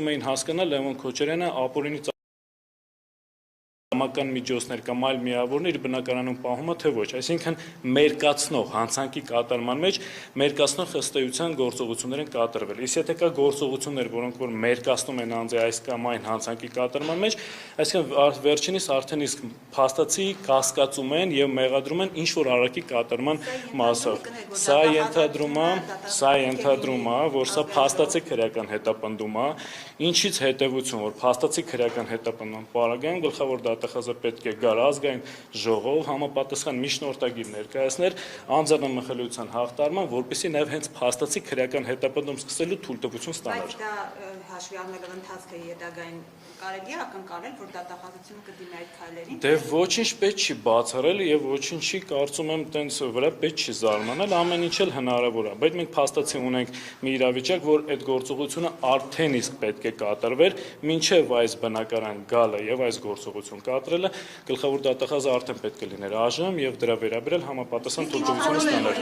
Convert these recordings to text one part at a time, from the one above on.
Էին հասկանալ Լևոն Քոչարյանը ապօրինի Ամական միջոցներ կամ այլ միավորներ բնակարանում պահում է թե ոչ, այսինքն մերկացնող հանցանքի կատարման մեջ մերկացնող ըստ էության գործողություններ են կատարվել։ Իսկ եթե կա գործողություններ, որոնք որ մերկացնում են անձի այս կամ այն հանցանքի կատարման մեջ, այսինքն վերջինիս արդեն իսկ փաստացի կասկածում են եւ մեղադրում են ինչ որ արարքի կատարման մասով։ Սա ենթադրում է, որ սա փաստացի քրեական հետապնդում է, ինչից հետևություն, որ փաստացի քրեական հետապնդման պարագայում գլխավոր դատախազը պետք է գար ազգային ժողով համապատասխան միջնորդագիր ներկայացներ անձնամխելիության հաղթարման, որպեսզի նաև հենց փաստացի քրեական հետապնդում սկսելու թույլտվություն ստանար։ Բայց դա հաշվի առնելով ընթացքը հետագային կարելի է ակնկալել, որ դատախազությունը կդիմի այդ քայլերին։ Դե ոչինչ պետք չի բացառել եւ ոչինչի կարծում եմ տենց վրա պետք չի զարմանալ, ամեն ինչ էլ հնարավոր է, բայց մենք փաստացի ունենք մի իրավիճակ, որ այդ գործողությունը արդեն իսկ պետք է կատարվեր, մինչեւ այս բնակարան գալը եւ այս գործողություն կատարելը, գլխավոր դատախազը արդեն պետք է լիներ այժմ եւ դրա վերաբերյալ համապատասխան թույլտվություն ստանար։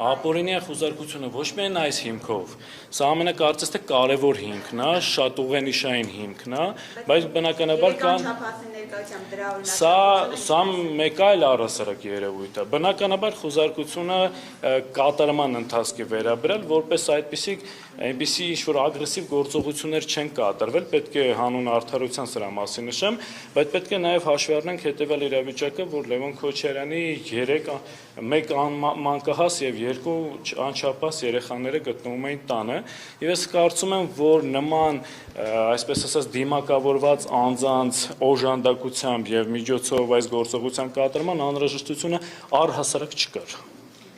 Ապօրինի խուզարկությունը ոչ միայն այս հիմքով, սա ամենակարծես թե կարևոր հիմքն է, շատ ուղենիշային հիմքն է, բայց բնականաբար կան Սա մեկ այլ առհասարակ երևույթ է։ Բնականաբար խուզարկությունը կատարման ընթացքի վերաբերյալ, որպես այնպիսի ինչ-որ ագրեսիվ գործողություններ չեն կատարվել, պետք է հանուն արդարության սրա մասին նշեմ, բայց պետք է նաև հաշվի առնենք հետևյալ իրավիճակը, որ Լևոն Քոչարյանի 1 մանկահաս եւ 2 անչափահաս երեխաները գտնվում էին տանը, եւ ես կարծում եմ, որ նման այսպես ասած դիմակավորված անձանց օժանդակությամբ եւ միջոցով այս գործողության կատարման անհրաժեշտությունը առհասարակ չկար։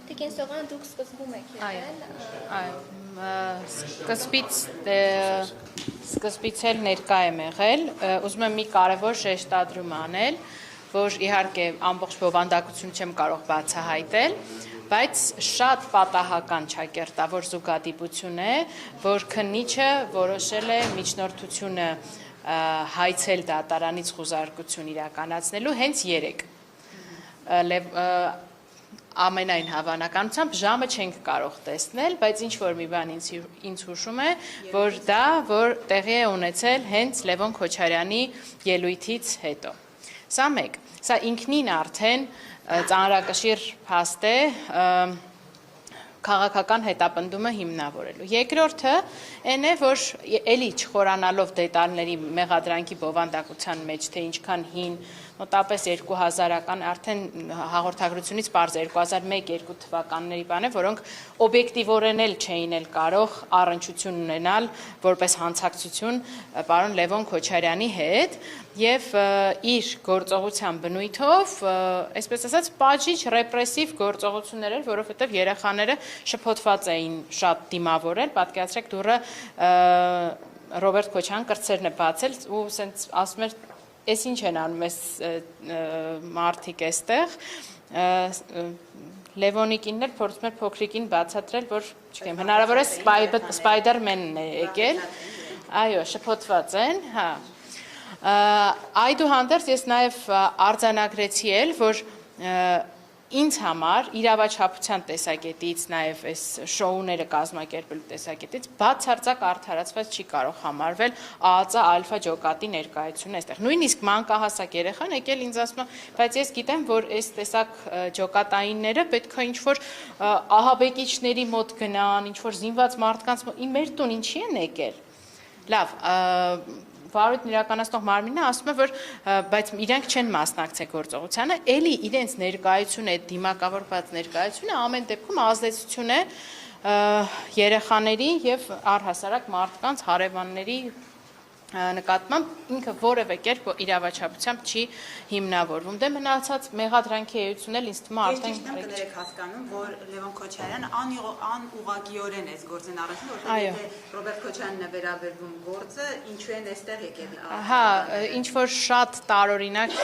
Տիկին Սողան, դուք սկզբում եք Սկզբից էլ ներկա եմ եղել, ուզում եմ մի կարևոր շեշտադրում անել, որ իհարկե ամբողջ բովանդակություն չեմ կարող բացահայտել, բայց շատ պատահական ճակերտավոր զուգադիպություն է, որ քննիչը որոշել է միջնորդությունը հայցել դատարանից խուզարկություն իրականացնելու հենց 3 ամենայն հավանականությամբ ժամը չենք կարող տեսնել, բայց ինչ որ մի բան ինձ հուշում է, որ դա տեղի է ունեցել հենց Լևոն Քոչարյանի ելույթից հետո։ Սա մեկ, սա ինքնին արդեն ծանրակշիռ փաստ է քաղաքական հետապնդումը հիմնավորելու։ Երկրորդը այն է, որ էլի չխորանալով դետալների մեղադրանքի բովանդակության մեջ, թե ինչքան հին, մոտապես 2000-ական, արդեն հաղորդագրությունից պարզ 2001-2 թվականների բան է, որոնք օբյեկտիվորեն էլ չէին էլ կարող առնչություն ունենալ որպես հանցակցություն պարոն Լևոն Քոչարյանի հետ եւ իր գործողության բնույթով, այսպես ասած, պատժիչ ռեպրեսիվ գործողություններ էր, որովհետեւ երեխաները շփոթված էին շատ դիմավորել, պատկերացրեք դուրը Ռոբերտ Քոչարյան կրտսերն է բացել ու ասենց ասում էր Էս ինչ են անում ես մարդիկ էստեղ, Լևոնի կինն էլ փորձում էր փոքրիկին բացատրել, որ չգիտեմ, հնարավոր է Սպայդերմենն է եկել, այո, շփոթված են, հա, այդուհանդերձ ես նաև արձանագրեցի էլ, որ ինձ համար իրավաչափության տեսակետից, նաև այս շոուները կազմակերպելու տեսակետից բացարձակ արդարացված չի կարող համարվել ԱԱԾ ալֆա ջոկատի ներկայությունը այստեղ։ Նույնիսկ մանկահասակ երեխան եկել ինձ ասում է, բայց ես գիտեմ, որ այս տեսակ ջոկատայինները պետք է ինչ-որ ահաբեկիչների մոտ գնան, ինչ-որ զինված մարդկանց մոտ, մեր տուն ինչի են եկել։ Լավ, վարույթն իրականացնող մարմինը ասում է, որ բայց իրենք չեն մասնակցել գործողությանը, էլի իրենց ներկայությունը, այդ դիմակավորված ներկայությունը ամեն դեպքում ազդեցություն է երեխաների եւ առհասարակ մարդկանց հարևանների նկատմամբ ինքը որևէ կերպ իրավաչափությամբ չի հիմնավորվում։ Դե մնացած մեղադրանքի էությունը ինձ թվում է արդեն կներեք հասկանում, որ Լևոն Քոչարյանը անուղղակիորեն է գործեն առաջին, որովհետեւ Ռոբերտ Քոչարյանն է վերաբերվում գործը, ինչու են այստեղ եկել։ Հա, ինչ որ շատ տարօրինակ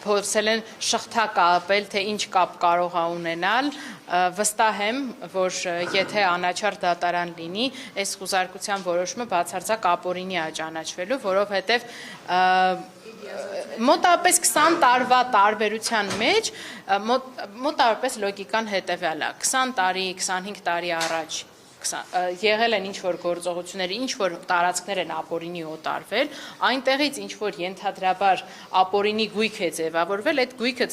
փորձել են շղթակապել, թե ինչ կապ կարող է ունենալ, վստահ եմ, որ եթե անաչառ դատարան լինի, այս խուզարկության որոշումը բացարձակ ապօրինի է ճանաչվելու, որովհետև մոտավորապես 20 տարվա տարբերության մեջ մոտավորապես լոգիկան հետևյալ է, 20 տարի, 25 տարի առաջ եղել են ինչ-որ գործողություններ, ինչ-որ տարածքներ են ապօրինի օտարվել, այնտեղից ինչ-որ ենթադրաբար ապօրինի գույք է ձևավորվել, այդ գույքը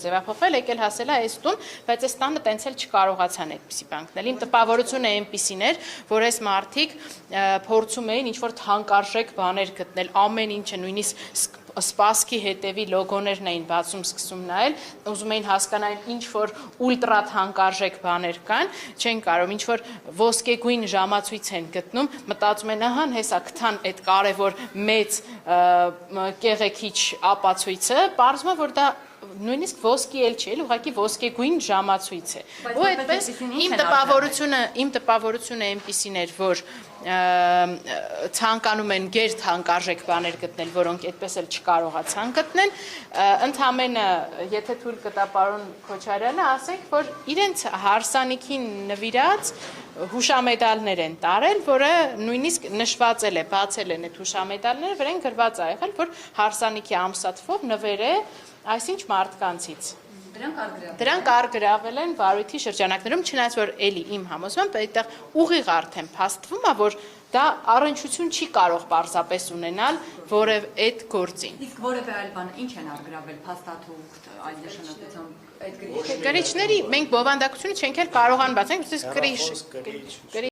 ձևափոխվել, եկել հասել է այս տուն, բայց այս տանը տենց էլ չկարողացան այդպիսի բանկնել։ Իմ տպավորությունը այնպիսին էր, որ այս մարդիկ փորձում էին ինչ-որ թանկարժեք բաներ գտնել, ամեն ինչը նույնիսկ սպասքի հետևի լոգոներն էին բացում, սկսում նայել, ուզում էին հասկանալ ինչ որ ուլտրա թանկարժեք բաներ կան, չեն կարող, ինչ որ ոսկեգույն ժամացույց են գտնում, մտածում են, ահա, հեսա գտան այդ կարևոր մեծ կեղեքիչ ապացույցը, պարզվում է, որ դա նույնիսկ ոսկի էլ չէ, ուղղակի ոսկեգույն ժամացույց է։ Ու այդպես իմ տպավորությունը այնպիսին էր, որ ցանկանում են գեր թանկարժեք բաներ գտնել, որոնք այդպես էլ չկարողացան գտնել, ընդամենը եթե թույլ կտա պարոն Քոչարյանը, ասենք, որ իրենց հարսանիքին նվիրած հուշամեդալներ են տարել, որը նույնիսկ նշվածել է, բացել են այդ հուշամեդալները, վրան գրված է եղել, որ հարսանիքի ամսաթվով նվեր է այսինչ մարդկանցից։ Դրանք արգրավել են վարույթի շրջանակներում, չնայած որ էլի իմ համոզմամբ այդտեղ ուղիղ արդեն փաստվում է, որ դա առնչություն չի կարող պարզապես ունենալ որև այդ գործին։ Իսկ որևէ այլ բան ինչ են արգրավել փաստաթուղթ այլ նշանակությամբ այդ գրիչների մենք բովանդակությունը չենք էլ կարողանում բացենք, կրիչ